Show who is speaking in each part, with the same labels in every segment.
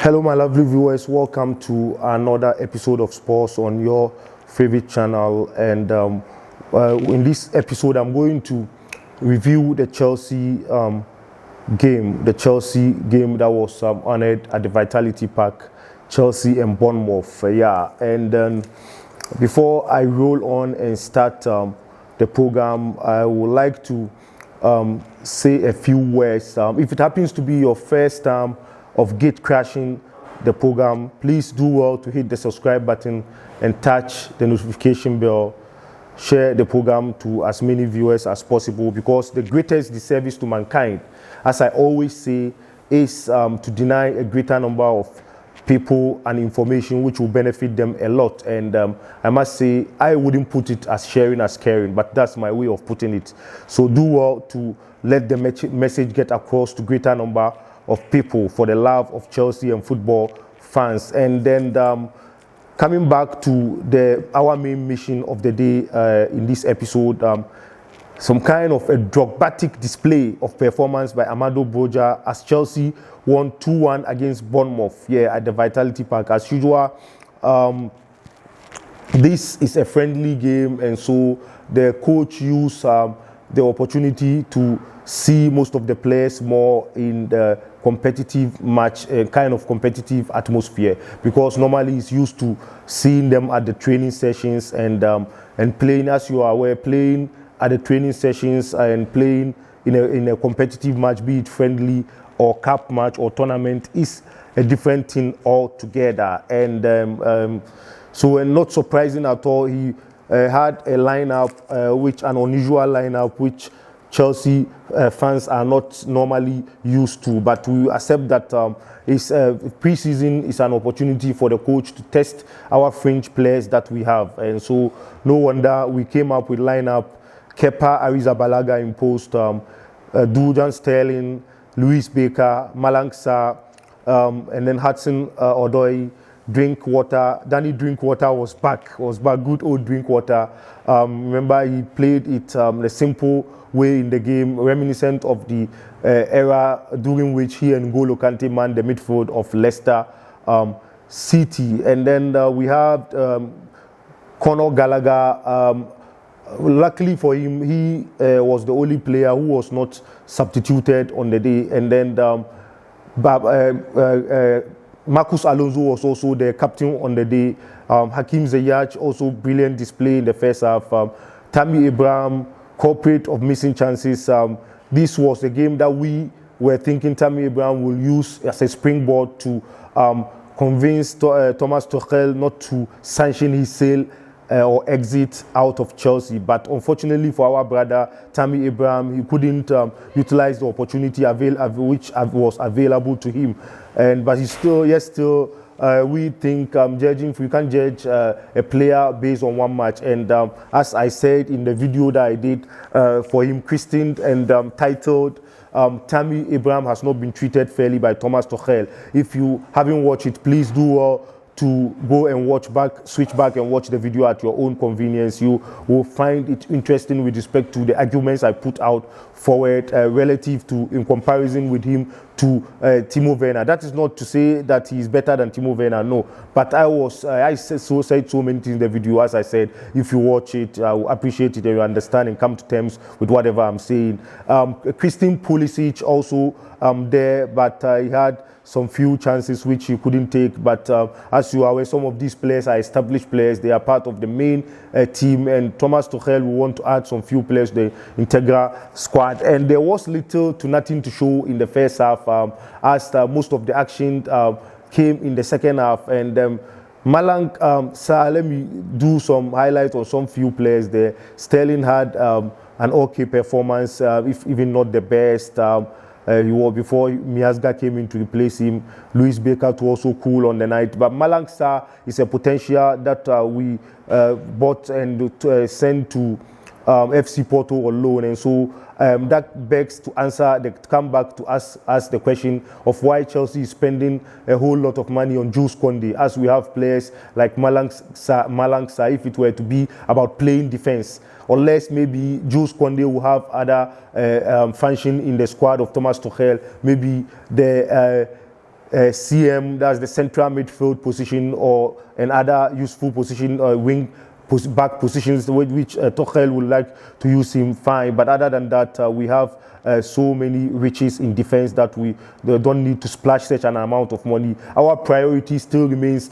Speaker 1: Hello, my lovely viewers. Welcome to another episode of Sports on your favorite channel. And in this episode, I'm going to review the Chelsea game, that was honored at the Vitality Park, Chelsea and Bournemouth. And then before I roll on and start the program, I would like to say a few words. If it happens to be your first time of gate crashing the program, please do well to hit the subscribe button and touch the notification bell. Share the program to as many viewers as possible, because the greatest disservice to mankind, as I always say, is to deny a greater number of people and information which will benefit them a lot. And I must say, I wouldn't put it as sharing as caring, but that's my way of putting it. So do well to let the message get across to greater number of people for the love of Chelsea and football fans. And then coming back to our main mission of the day in this episode, some kind of a Drogbatic display of performance by Armando Broja as Chelsea won 2-1 against Bournemouth at the Vitality Park. As usual, this is a friendly game, and so the coach used the opportunity to see most of the players more in the competitive match, kind of competitive atmosphere, because normally he's used to seeing them at the training sessions and playing, as you are aware, playing at the training sessions and playing in a competitive match, be it friendly or cup match or tournament, is a different thing altogether. And so not surprising at all, he had a lineup, which an unusual lineup, which Chelsea fans are not normally used to, but we accept that pre-season is an opportunity for the coach to test our fringe players that we have. And so no wonder we came up with lineup: Kepa Arrizabalaga in post, Dujan Sterling, Luis Baker, Malang Sarr, and then Hudson Odoi, Drinkwater. Danny Drinkwater was back, good old Drinkwater. Remember, he played it the simple way in the game, reminiscent of the era during which he and N'Golo Kante manned the midfield of Leicester City. And then we have Conor Gallagher. Luckily for him, he was the only player who was not substituted on the day. And then Marcus Alonso was also the captain on the day. Hakim Ziyech also brilliant display in the first half. Tammy Abraham, culprit of missing chances. This was a game that we were thinking Tammy Abraham will use as a springboard to convince Thomas Tuchel not to sanction his sale or exit out of Chelsea. But unfortunately for our brother Tammy Abraham, he couldn't utilize the opportunity which was available to him. But he's still. We think we can't judge a player based on one match. And as I said in the video that I did for him, christened and titled, Tammy Abraham has not been treated fairly by Thomas Tuchel. If you haven't watched it, please do well to go and switch back and watch the video at your own convenience. You will find it interesting with respect to the arguments I put out forward relative to, in comparison with him, to Timo Werner. That is not to say that he is better than Timo Werner, no. But I said so many things in the video. As I said, if you watch it, I will appreciate it and you understand and come to terms with whatever I'm saying. Christian Pulisic also there, but he had some few chances which he couldn't take. But as you are aware, some of these players are established players. They are part of the main team, and Thomas Tuchel will want to add some few players to the integral squad. And there was little to nothing to show in the first half, as most of the action came in the second half. And Malang Sarr, let me do some highlights on some few players there. Sterling had an okay performance, if even not the best. He was before Miazga came in to replace him. Luis Baker was also cool on the night. But Malang Sarr is a potential that we bought and sent to FC Porto on loan. And so that begs to come back to ask the question of why Chelsea is spending a whole lot of money on Jules Koundé, as we have players like Malang Sarr, if it were to be about playing defense. Unless maybe Jules Koundé will have other function in the squad of Thomas Tuchel. Maybe the CM, that's the central midfield position, or another useful position, wing back positions, which Tuchel would like to use him, fine. But other than that, we have so many riches in defense that we don't need to splash such an amount of money. Our priority still remains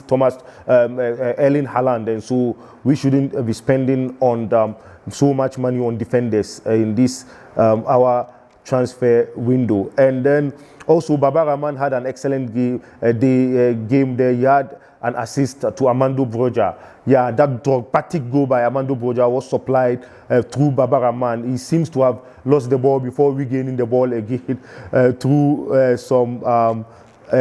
Speaker 1: Erling Haaland, and so we shouldn't be spending on so much money on defenders in this our transfer window. And then also Baba Rahman had an excellent game there. He had an assist to Armando Broja. Yeah, that Drogbatic goal by Armando Broja was supplied through Baba Rahman. He seems to have lost the ball before regaining the ball again through some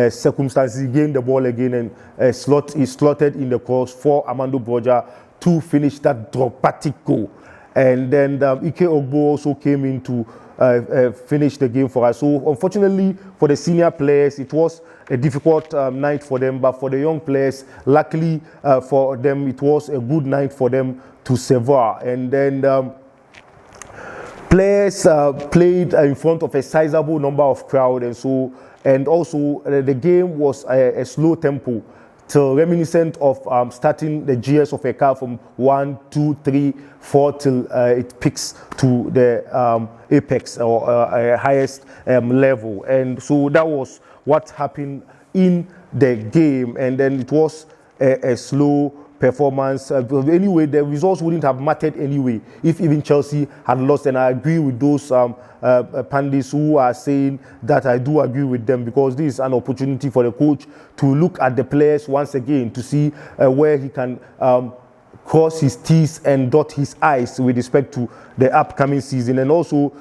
Speaker 1: circumstances. He gained the ball again and he slotted in the cross for Armando Broja to finish that Drogbatic goal. And then Ike Ogbo also came in to finish the game for us. So unfortunately for the senior players, it was a difficult night for them, but for the young players, luckily for them, it was a good night for them to savor. And then players played in front of a sizable number of crowd, and also the game was a slow tempo, till reminiscent of starting the gears of a car from 1, 2, 3, 4 till it peaks to the apex or highest level. And so that was what happened in the game, and then it was a slow performance. Anyway, the results wouldn't have mattered anyway if even Chelsea had lost, and I agree with those pundits who are saying that. I do agree with them, because this is an opportunity for the coach to look at the players once again to see where he can cross his T's and dot his I's with respect to the upcoming season. And also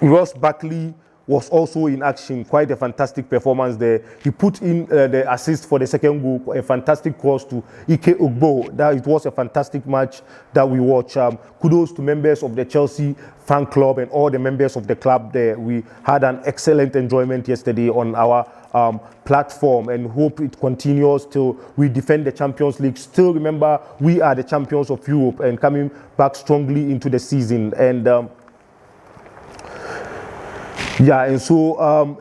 Speaker 1: Ross Barkley was also in action. Quite a fantastic performance there. He put in the assist for the second goal, a fantastic cross to Ike Ogbo. That it was a fantastic match that we watched. Kudos to members of the Chelsea fan club and all the members of the club there. We had an excellent enjoyment yesterday on our platform, and hope it continues till we defend the Champions League. Still remember, we are the champions of Europe and coming back strongly into the season. And yeah, and so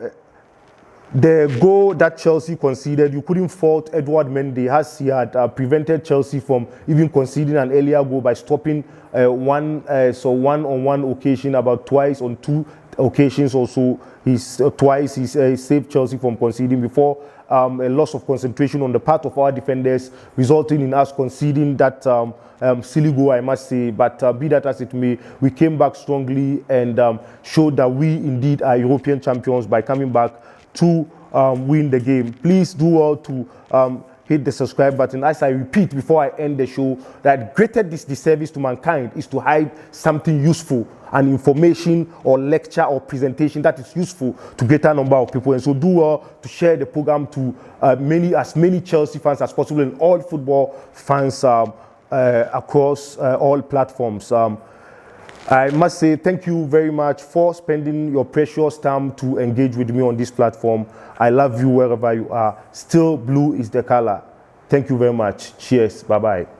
Speaker 1: the goal that Chelsea conceded, you couldn't fault Edouard Mendy, as he had prevented Chelsea from even conceding an earlier goal by stopping one-on-one occasion, about twice on 2 occasions or so. Twice he saved Chelsea from conceding before a loss of concentration on the part of our defenders, resulting in us conceding that silly goal, I must say. But be that as it may, we came back strongly and showed that we indeed are European champions by coming back to win the game. Please do well to hit the subscribe button. As I repeat before I end the show, that greater disservice to mankind is to hide something useful, an information or lecture or presentation that is useful to greater number of people. And so do well to share the program to as many Chelsea fans as possible and all football fans across all platforms. I must say thank you very much for spending your precious time to engage with me on this platform. I love you wherever you are. Still blue is the color. Thank you very much. Cheers. Bye-bye.